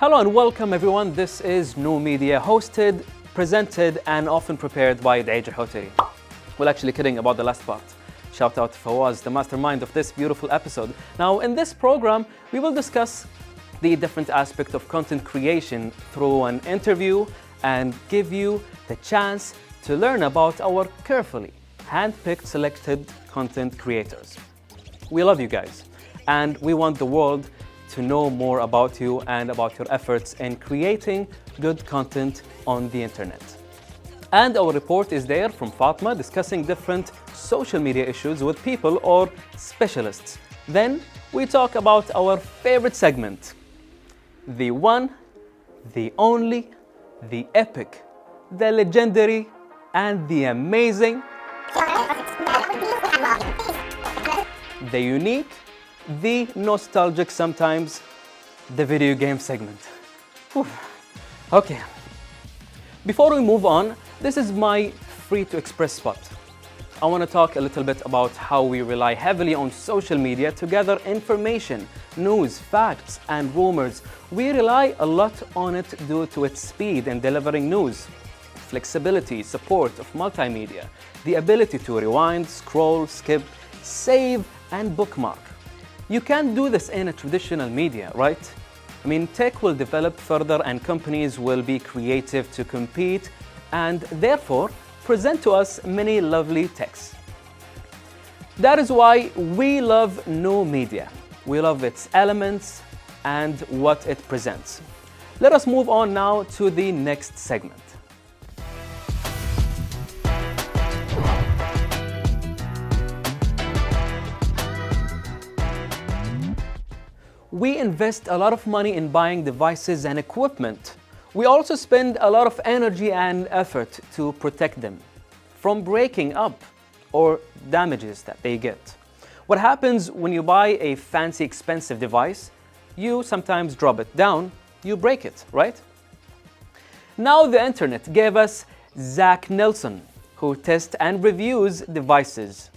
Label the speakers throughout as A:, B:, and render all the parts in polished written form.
A: Hello and welcome everyone. This is New Media, hosted, presented and often prepared by Duaij Hutari. Well, actually kidding about the last part. Shout out to Fawaz, the mastermind of this beautiful episode. Now, in this program, we will discuss the different aspects of content creation through an interview and give you the chance to learn about our carefully hand-picked selected content creators. We love you guys and we want the world to know more about you and about your efforts in creating good content on the internet. And our report is there from Fatma discussing different social media issues with people or specialists. Then we talk about our favorite segment, the one, the only, the epic, the legendary, and the amazing, the unique, the nostalgic sometimes, the video game segment. Whew. Okay. Before we move on, this is my free to express spot. I want to talk a little bit about how we rely heavily on social media to gather information, news, facts, and rumors. We rely a lot on it due to its speed in delivering news, flexibility, support of multimedia, the ability to rewind, scroll, skip, save, and bookmark. You can't do this in a traditional media, right? I mean, tech will develop further and companies will be creative to compete and therefore present to us many lovely texts. That is why we love new media. We love its elements and what it presents. Let us move on now to the next segment. We invest a lot of money in buying devices and equipment. We also spend a lot of energy and effort to protect them from breaking up or damages that they get. What happens when you buy a fancy, expensive device? You sometimes drop it down, you break it, right? Now the internet gave us Zach Nelson, who tests and reviews devices'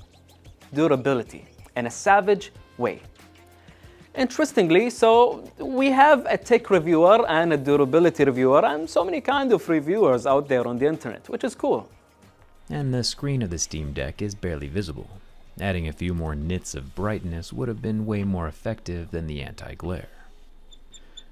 A: durability in a savage way. Interestingly, so we have a tech reviewer and a durability reviewer and so many kind of reviewers out there on the internet, which is cool.
B: And the screen of the Steam Deck is barely visible. Adding a few more nits of brightness would have been way more effective than the anti-glare.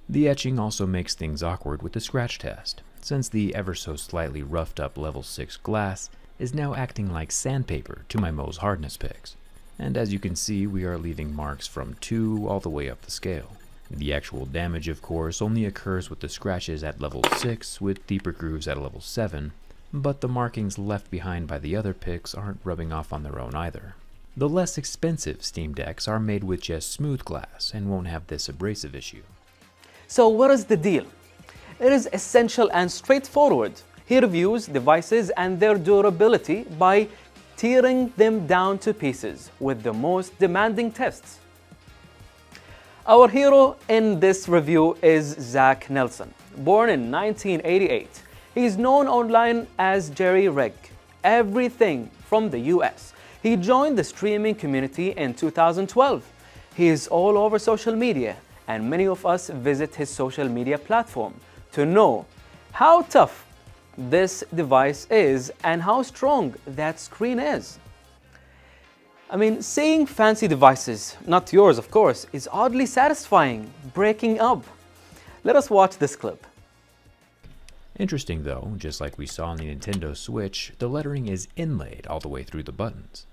B: The etching also makes things awkward with the scratch test, since the ever so slightly roughed up level 6 glass is now acting like sandpaper to my Mohs hardness picks. And as you can see, we are leaving marks from 2 all the way up the scale. The actual damage, of course, only occurs with the scratches at level 6 with deeper grooves at level 7, but the markings left behind by the other picks aren't rubbing off on their own either. The less expensive Steam Decks are made with just smooth glass and won't have this abrasive issue.
A: So what is the deal? It is essential and straightforward. He reviews devices and their durability by tearing them down to pieces with the most demanding tests. Our hero in this review is Zach Nelson. Born in 1988, he is known online as Jerry Rig, everything from the US. He joined the streaming community in 2012. He is all over social media and many of us visit his social media platform to know how tough this device is and how strong that screen is. I mean, seeing fancy devices, not yours of course, is oddly satisfying, breaking up. Let us watch this clip.
B: Interesting though, just like we saw on the Nintendo Switch, the lettering is inlaid all the way through the buttons.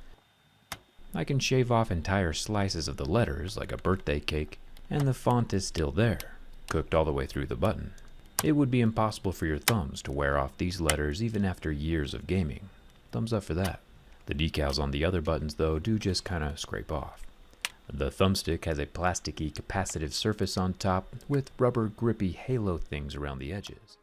B: I can shave off entire slices of the letters like a birthday cake, and the font is still there, cooked all the way through the button. It would be impossible for your thumbs to wear off these letters even after years of gaming. Thumbs up for that. The decals on the other buttons though do just kinda scrape off. The thumbstick has a plasticky capacitive surface on top with rubber grippy halo things around the edges.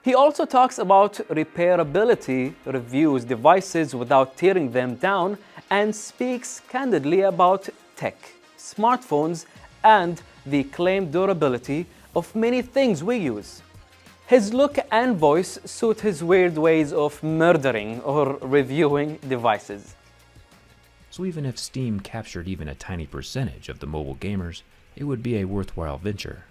A: He also talks about repairability, reviews devices without tearing them down, and speaks candidly about tech, smartphones, and the claimed durability of many things we use. His look and voice suit his weird ways of murdering or reviewing devices.
B: So even if Steam captured even a tiny percentage of the mobile gamers, it would be a worthwhile venture.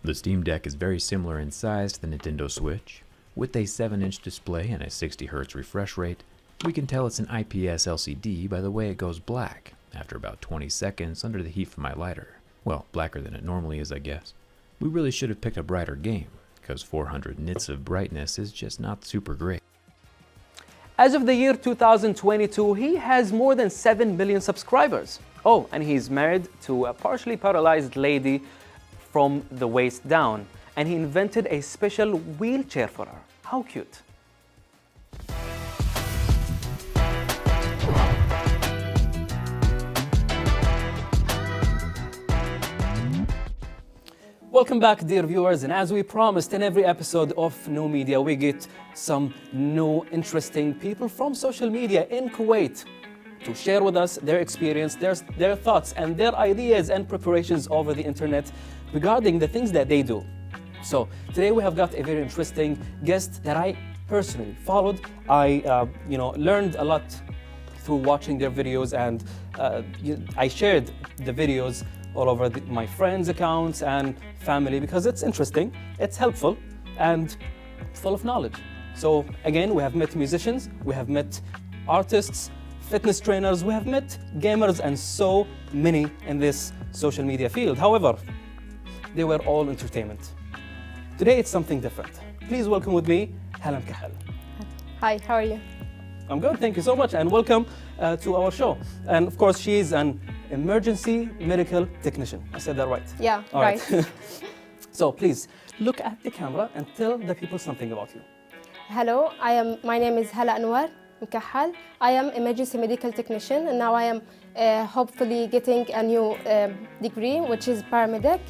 B: The Steam Deck is very similar in size to the Nintendo Switch. With a 7-inch display and a 60Hz refresh rate, we can tell it's an IPS LCD by the way it goes black after about 20 seconds under the heat from my lighter. Well, blacker than it normally is, I guess. We really should have picked a brighter game, because 400 nits of brightness is just not super great.
A: As of the year 2022, he has more than 7 million subscribers. Oh, and he's married to a partially paralyzed lady from the waist down, and he invented a special wheelchair for her. How cute. Welcome back, dear viewers, and as we promised in every episode of New Media, we get some new interesting people from social media in Kuwait to share with us their experience, their thoughts and their ideas and preparations over the internet regarding the things that they do. So today we have got a very interesting guest that I personally followed. I learned a lot through watching their videos, and I shared the videos all over my friends' accounts and family because it's interesting, it's helpful, and full of knowledge. So again, we have met musicians, we have met artists, fitness trainers, we have met gamers, and so many in this social media field. However, they were all entertainment. Today it's something different. Please welcome with me, Hala Mkahal.
C: Hi, how are you?
A: I'm good, thank you so much, and welcome to our show. And of course, she is an emergency medical technician. I said that right?
C: Yeah,
A: all
C: right.
A: So please, look at the camera and tell the people something about you.
C: Hello, my name is Hala Anwar Mkahal. I am emergency medical technician, and now I am hopefully getting a new degree, which is paramedic.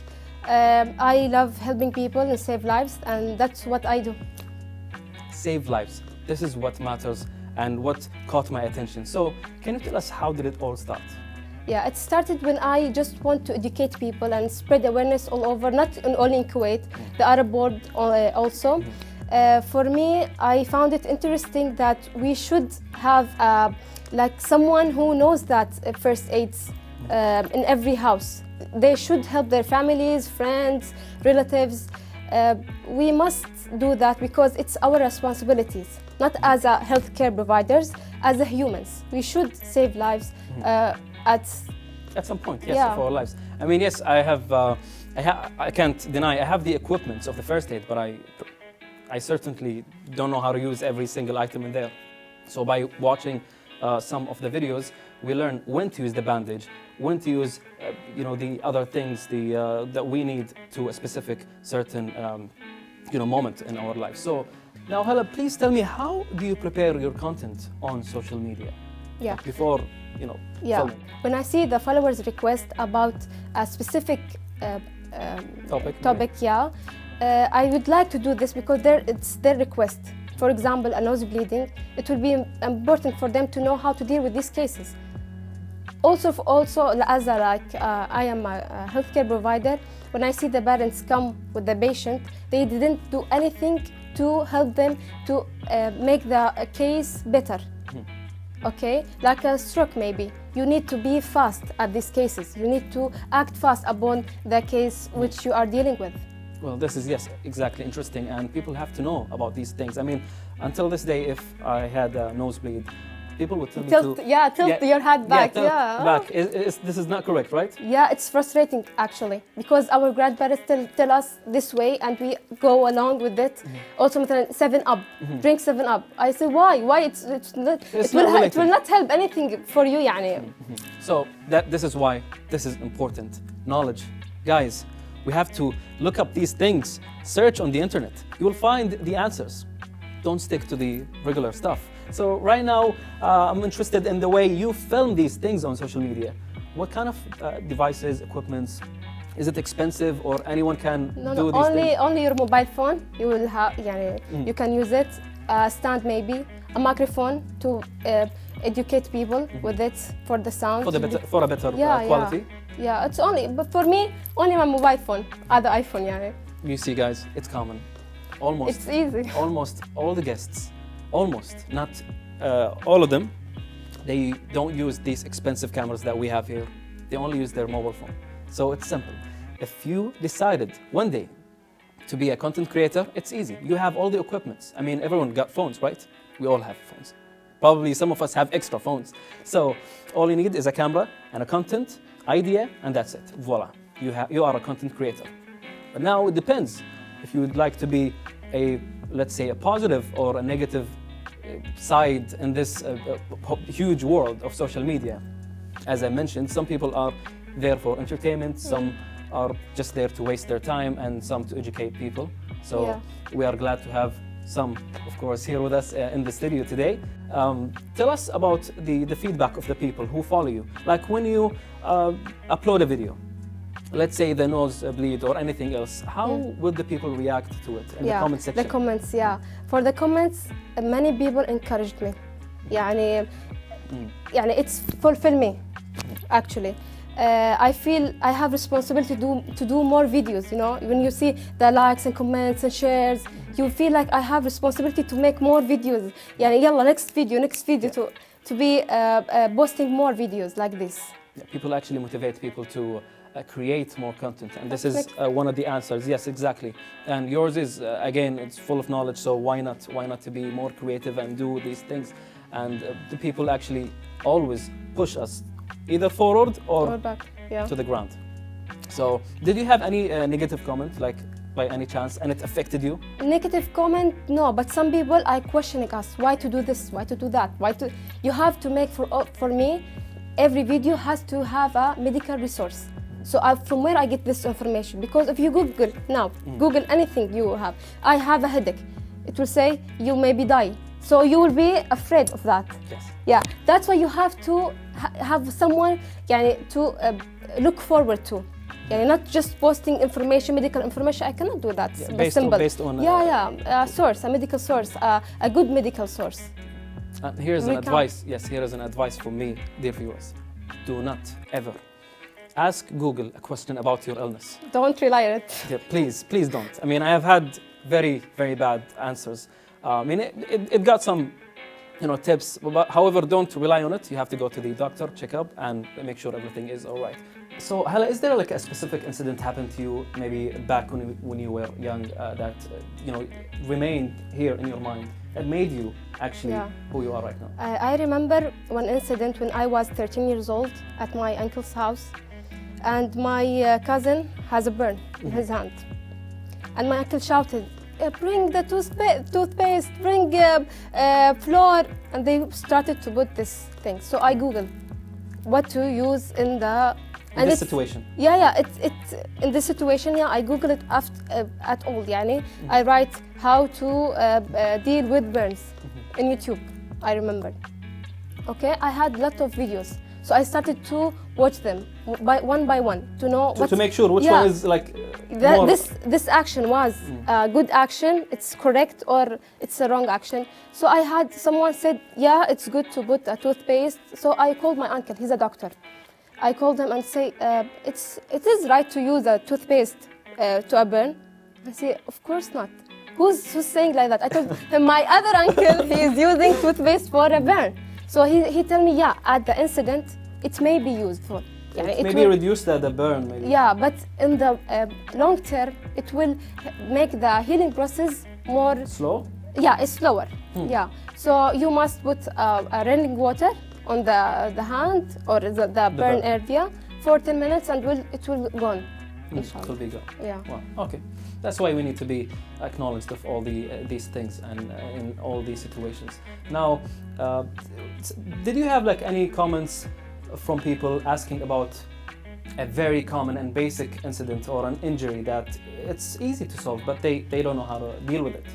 C: I love helping people and save lives, and that's what I do.
A: Save lives. This is what matters and what caught my attention. So can you tell us how did it all start?
C: Yeah, it started when I just want to educate people and spread awareness all over, not only in Kuwait, the Arab world also. For me, I found it interesting that we should have like someone who knows that first aids in every house. They should help their families, friends, relatives. We must do that because it's our responsibilities, not as a healthcare providers, as a humans. We should save lives at
A: some point, yes, of our lives. I mean, yes, I can't deny I have the equipment of the first aid, but I certainly don't know how to use every single item in there. So by watching some of the videos, we learn when to use the bandage, when to use the other things that we need to a specific certain moment in our life. So now, Hala, please tell me, how do you prepare your content on social media?
C: Yeah.
A: Before filming?
C: When I see the followers request about a specific topic, I would like to do this because it's their request. For example, a nose bleeding, it will be important for them to know how to deal with these cases. Also, as I am a healthcare provider, when I see the parents come with the patient, they didn't do anything to help them to make the case better. Okay, like a stroke maybe. You need to be fast at these cases. You need to act fast upon the case which you are dealing with.
A: Well, this is, yes, exactly interesting, and people have to know about these things. I mean, until this day, if I had a nosebleed, people would tell me
C: tilt your head back.
A: Back. This is not correct, right?
C: Yeah, it's frustrating actually, because our grandparents tell us this way and we go along with it. Also, 7-Up, drink 7-Up. I say, why? It will not help anything for you, يعني.
A: So this is why this is important. Knowledge. Guys, we have to look up these things. Search on the internet. You will find the answers. Don't stick to the regular stuff. So right now, I'm interested in the way you film these things on social media. What kind of devices, equipments? Is it expensive, or anyone can do these things?
C: Only your mobile phone. You will have, you can use it. A stand maybe, a microphone to educate people with it for the sound.
A: For a better quality.
C: Yeah, it's but for me, only my mobile phone, other iPhone.
A: You see, guys, it's common. Almost.
C: It's easy.
A: Almost all the guests, not all of them, they don't use these expensive cameras that we have here. They only use their mobile phone. So it's simple. If you decided one day to be a content creator, it's easy. You have all the equipments. I mean, everyone got phones, right? We all have phones. Probably some of us have extra phones. So all you need is a camera and a content idea, and that's it. Voila, you are a content creator. But now it depends if you would like to be a, let's say, a positive or a negative side in this huge world of social media. As I mentioned, some people are there for entertainment, some are just there to waste their time, and some to educate people. So we are glad to have some, of course, here with us in the studio today. Tell us about the feedback of the people who follow you. Like when you upload a video, let's say the nose bleed or anything else, how would the people react to it in the comment section?
C: The comments, For the comments, many people encouraged me. يعني it's fulfill me, actually. I feel I have responsibility to do more videos, you know. When you see the likes and comments and shares, you feel like I have responsibility to make more videos. يعني يلا next video to be posting more videos like this.
A: People actually motivate people to create more content, and this is one of the answers. Yes, exactly. And yours is again, it's full of knowledge, so why not to be more creative and do these things? And the people actually always push us either forward or
C: back,
A: to the ground. So did you have any negative comment, like by any chance, and it affected you?
C: Negative comment, no, but some people are questioning us, why to do this, why to do that, you have to make, for me, every video has to have a medical resource. So from where I get this information? Because if you Google anything you have, I have a headache, it will say you maybe die. So you will be afraid of that.
A: Yes.
C: Yeah, that's why you have to have someone to look forward to. Not just posting information, medical information. I cannot do that.
A: Based on
C: a source, a medical source, a good medical source.
A: Here's an advice. Yes, here is an advice from me, dear viewers. Do not ever ask Google a question about your illness.
C: Don't rely on it.
A: Yeah, please don't. I mean, I have had very, very bad answers. I mean, it got some, tips. But however, don't rely on it. You have to go to the doctor, check up, and make sure everything is all right. So, Hala, is there like a specific incident happened to you, maybe back when you were young, that remained here in your mind, that made you actually who you are right now?
C: I remember one incident when I was 13 years old at my uncle's house, and my cousin has a burn in his hand, and my uncle shouted, bring the toothpaste, bring flour, and they started to put this thing. So I Googled what to use in
A: this situation.
C: It's in this situation. I Google it at all. I write how to deal with burns in YouTube. I remember. Okay, I had a lot of videos, so I started to watch them by one to know
A: to make sure which one is like more...
C: this action was a good action, it's correct, or it's a wrong action. So I had someone said, it's good to put a toothpaste. So I called my uncle, he's a doctor. I called him and say, it is right to use a toothpaste to a burn. I say, of course not. Who's saying like that? I told him, my other uncle, he is using toothpaste for a burn. So he told me, at the incident, it may be used for.
A: Maybe reduce the burn. Maybe.
C: Yeah, but in the long term, it will make the healing process more...
A: Slow?
C: Yeah, it's slower. Yeah. So you must put a running water on the hand or the burn area for 10 minutes, and it will go on.
A: It will be gone.
C: Yeah.
A: Wow. Okay. That's why we need to be acknowledged of all these things and in all these situations. Now, did you have like any comments from people asking about a very common and basic incident or an injury that it's easy to solve, but they don't know how to deal with it?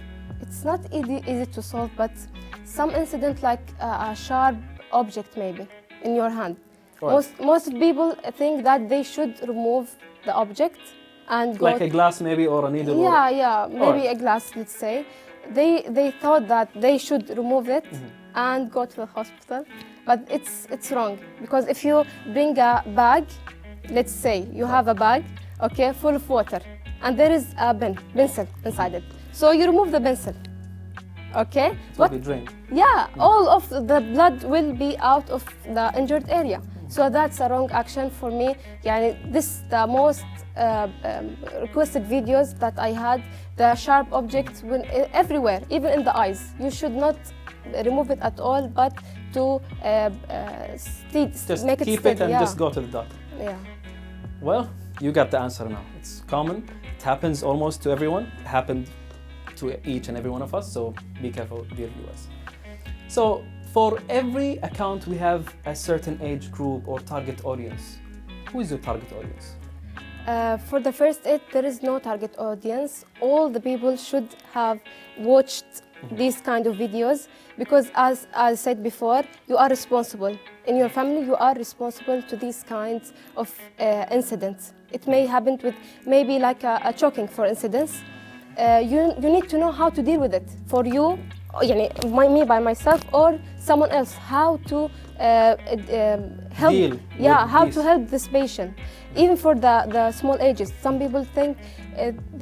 C: It's not easy to solve, but some incident like a sharp object maybe in your hand. Right. Most people think that they should remove the object and go
A: like a glass maybe, or a needle.
C: Maybe a glass, let's say. They thought that they should remove it and go to the hospital, but it's wrong, because if you bring a bag, let's say you have a bag, okay, full of water, and there is a pencil inside it. So you remove the pencil, okay?
A: It will be drained.
C: Yeah, all of the blood will be out of the injured area. So that's a wrong action for me. يعني this the most requested videos that I had. The sharp objects when everywhere, even in the eyes. You should not remove it at all, but to
A: Just
C: make it
A: keep
C: steady.
A: it and
C: Yeah.
A: just go to the doctor.
C: Yeah.
A: Well, you got the answer now. It's common. It happens almost to everyone. It happened to each and every one of us. So be careful, dear viewers. So for every account, we have a certain age group or target audience. Who is your target audience?
C: For the first aid, there is no target audience. All the people should have watched these kind of videos because, as I said before, you are responsible. In your family, you are responsible to these kinds of incidents. It may happen with maybe like a choking, for instance. You need to know how to deal with it. For you, يعني me by myself or someone else, how to help.
A: Deal
C: Yeah,
A: with
C: how
A: this.
C: to help this patient. Even for the small ages, some people think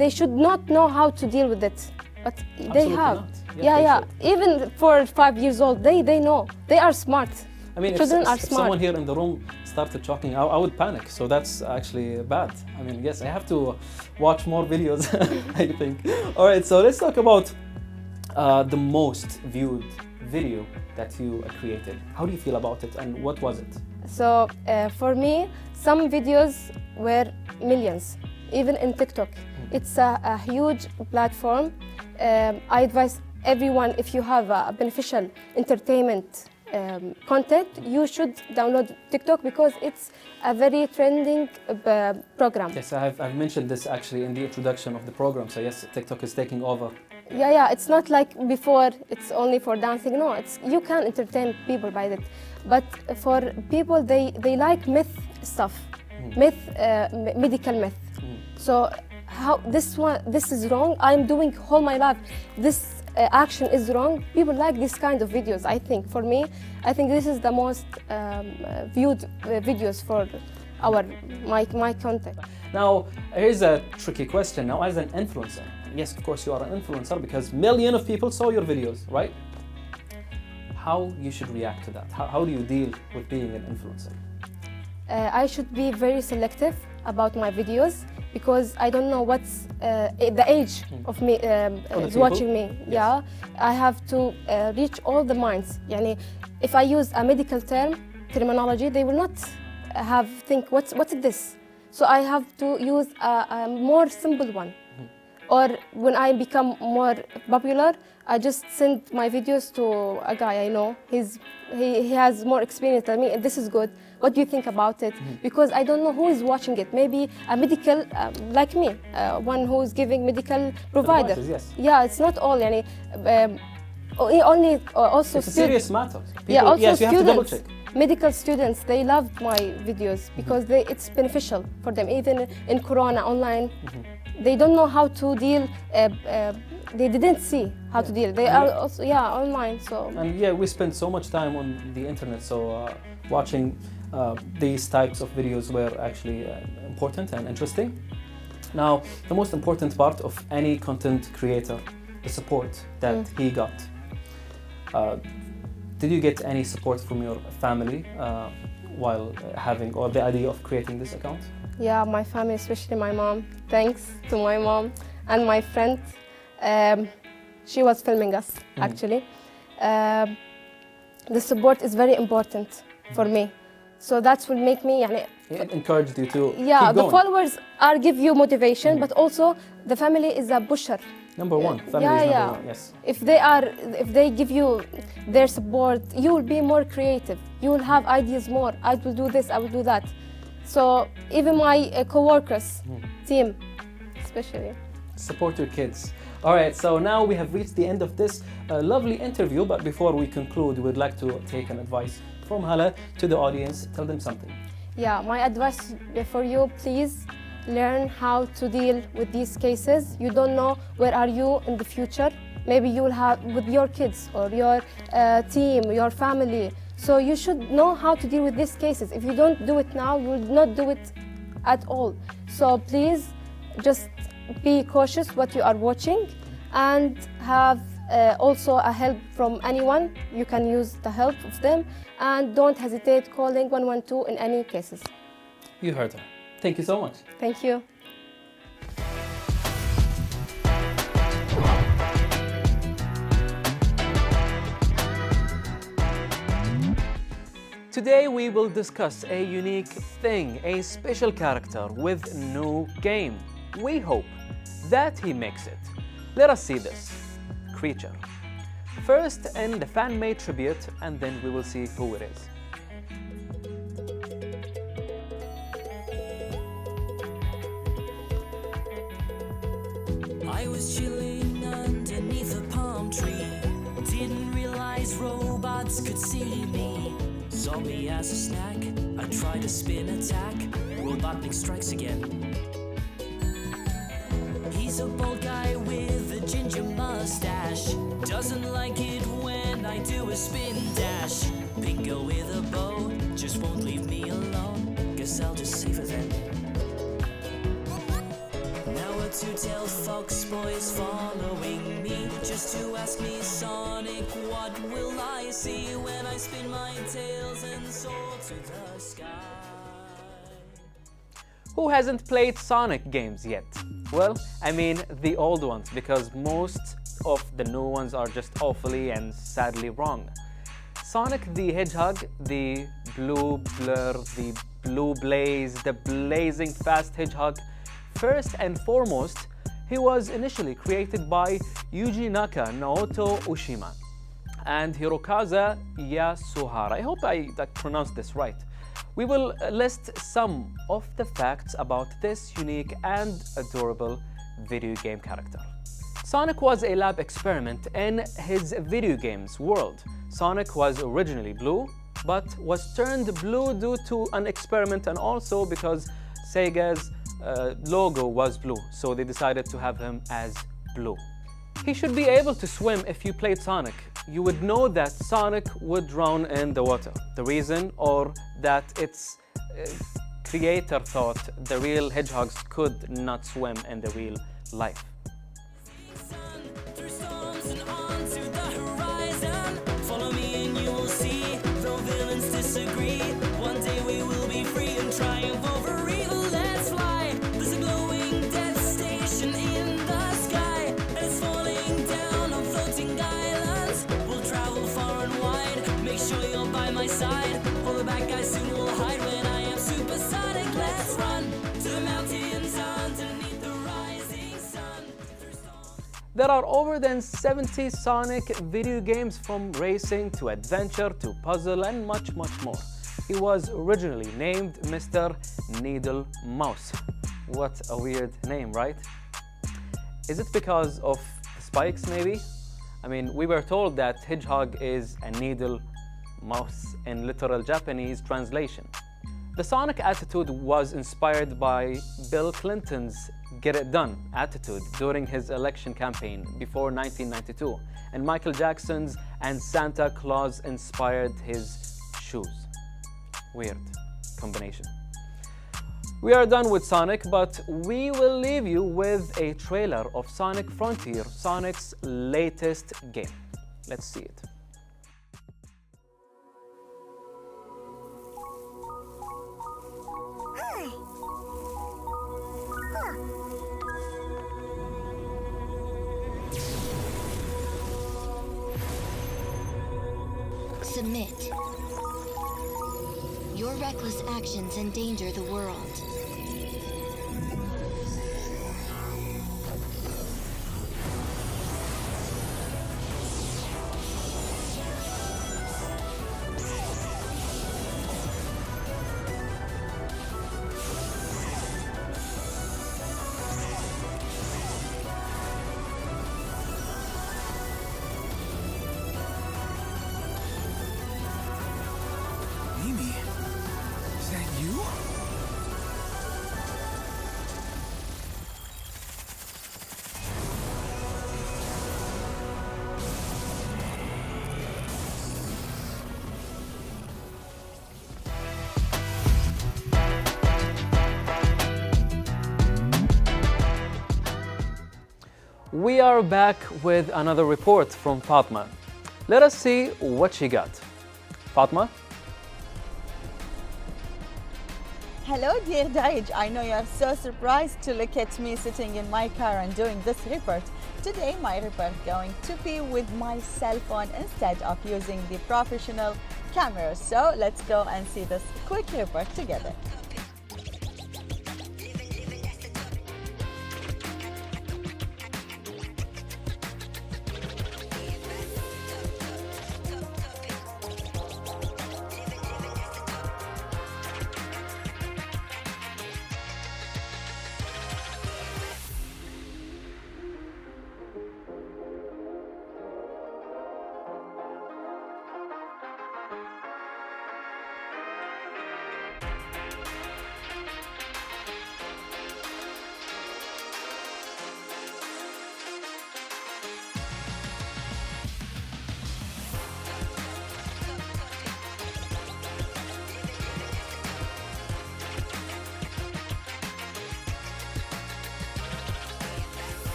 C: they should not know how to deal with it, but they
A: Absolutely
C: have.
A: not.
C: Yeah,
A: they
C: yeah.
A: should.
C: Even for 5 years old, they know. They are smart.
A: I mean,
C: Children are
A: if
C: smart.
A: someone here in the room started choking, I would panic. So that's actually bad. I mean, yes, I have to watch more videos, I think. All right, so let's talk about the most viewed video that you created. How do you feel about it and what was it?
C: So for me, some videos were millions, even in TikTok. It's a huge platform. I advise everyone, if you have a beneficial entertainment content, you should download TikTok because it's a very trending program.
A: Yes, I've mentioned this actually in the introduction of the program. So yes, TikTok is taking over.
C: Yeah, it's not like before, it's only for dancing. No, you can entertain people by that. But for people, they like myth stuff, medical myth. So how this is wrong. I'm doing all my life. This action is wrong. People like this kind of videos. I think for me, I think this is the most viewed videos for my content.
A: Now, here's a tricky question. Now, as an influencer, yes, of course you are an influencer because millions of people saw your videos, right? How you should react to that? How do you deal with being an influencer?
C: I should be very selective about my videos because I don't know what's the age of me is watching me.
A: Yes.
C: Yeah, I have to reach all the minds. يعني, if I use a medical terminology, they will not think what's this. So I have to use a more simple one. Or when I become more popular, I just send my videos to a guy I know. He has more experience than me. This is good. What do you think about it? Because I don't know who is watching it. Maybe a medical, like me, one who is giving medical provider.
A: Advices, yes.
C: Yeah, it's not all. يعني, only also
A: It's a serious matter. People,
C: yeah, also
A: yes, you have to double
C: students.
A: check.
C: Medical students, they loved my videos because it's beneficial for them. Even in Corona online, they don't know how to deal. They didn't see how to deal. They are also online. So
A: And yeah, we spend so much time on the internet, so watching these types of videos were actually important and interesting. Now, the most important part of any content creator, the support that he got. Did you get any support from your family while having or the idea of creating this account?
C: yeah, my family, especially my mom. Thanks to my mom and my friend. She was filming us actually. The support is very important for me. So that will make me يعني,
A: It encouraged you to
C: yeah,
A: keep
C: the
A: going.
C: followers are give you motivation, but also the family is a pusher.
A: Number one, family is number one, yes.
C: If they give you their support, you will be more creative. You will have ideas more. I will do this, I will do that. So even my co-workers, team, especially.
A: Support your kids. All right, so now we have reached the end of this lovely interview, but before we conclude, we'd like to take an advice from Hala to the audience. Tell them something.
C: Yeah, my advice for you, please learn how to deal with these cases. You don't know where are you in the future. Maybe you will have with your kids or your team, your family. So you should know how to deal with these cases. If you don't do it now, you will not do it at all. So please just be cautious what you are watching and have Also a help from anyone, you can use the help of them, and don't hesitate calling 112 in any cases.
A: You heard her. Thank you so much.
C: Thank you.
A: Today we will discuss a unique thing, a special character with no game. We hope that he makes it. Let us see this creature. First in the fan-made tribute, and then we will see who it is.
D: I was chilling underneath a palm tree. Didn't realize robots could see me. Saw me as a snack. I tried a spin attack. Robotnik strikes again. He's a bald guy with a ginger mustache. Doesn't like it when I do a spin dash. Pink girl with a bow just won't leave me alone. Guess I'll just save her then. Now a two-tailed fox boy's following me just to ask me, Sonic, what will I see when I spin my tails and soar to the sky?
A: Who hasn't played Sonic games yet? Well, I mean the old ones, because most of the new ones are just awfully and sadly wrong. Sonic the Hedgehog, the blue blur, the blue blaze, the blazing fast hedgehog. First and foremost, he was initially created by Yuji Naka Naoto Oshima and Hirokazu Yasuhara. I hope I pronounced this right. We will list some of the facts about this unique and adorable video game character. Sonic was a lab experiment in his video games world. Sonic was originally blue, but was turned blue due to an experiment and also because Sega's logo was blue, so they decided to have him as blue. He should be able to swim. If you played Sonic, you would know that Sonic would drown in the water. The reason, or that its creator thought the real hedgehogs could not swim in the real life.
D: Through storms and onto the horizon. Follow me and you will see, though villains disagree, one day we will be free and triumph over evil. Let's fly. There's a glowing death station in the sky, and it's falling down on floating islands. We'll travel far and wide, make sure you're by my side. All the bad guys soon will hide when I am supersonic. Let's run to the mountains underneath the rising sun.
A: There are over than 70 Sonic video games, from racing to adventure to puzzle and much more. He was originally named Mr. Needle Mouse. What a weird name, right? Is it because of the spikes maybe? I mean, we were told that hedgehog is a needle mouse in literal Japanese translation. The Sonic attitude was inspired by Bill Clinton's "Get It Done" attitude during his election campaign before 1992, and Michael Jackson's "And Santa Claus" inspired his shoes. Weird combination. We are done with Sonic, but we will leave you with a trailer of Sonic Frontier, Sonic's latest game. Let's see it.
E: Submit. Your reckless actions endanger the world.
A: We are back with another report from Fatma. Let us see what she got. Fatma?
F: Hello dear Da'ij, I know you are so surprised to look at me sitting in my car and doing this report. Today my report going to be with my cell phone instead of using the professional camera. So let's go and see this quick report together.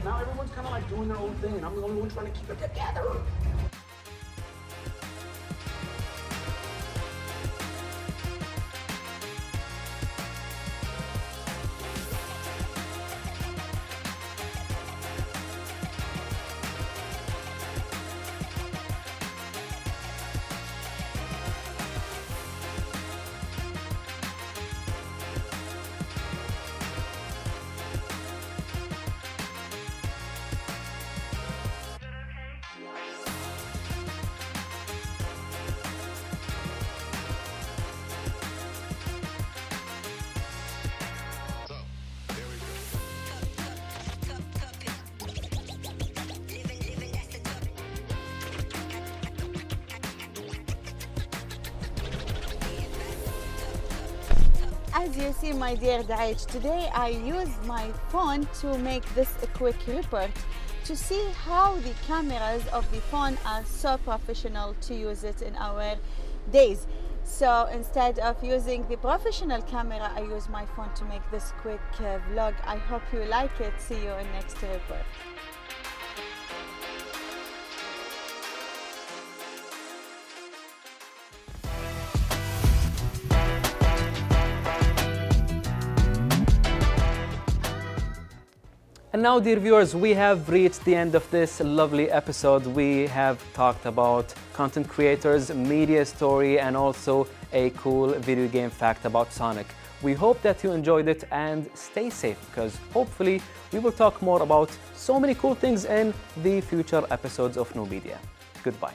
G: Now everyone's kind of like doing their own thing, and I'm the only one trying to keep it together. As you see, my dear Da'ij, today I used my phone to make this a quick report to see how the cameras of the phone are so professional to use it in our days. So instead of using the professional camera, I use my phone to make this quick vlog. I hope you like it. See you in next report.
A: And now, dear viewers, we have reached the end of this lovely episode. We have talked about content creators, media story, and also a cool video game fact about Sonic. We hope that you enjoyed it, and stay safe, because hopefully we will talk more about so many cool things in the future episodes of New Media. Goodbye.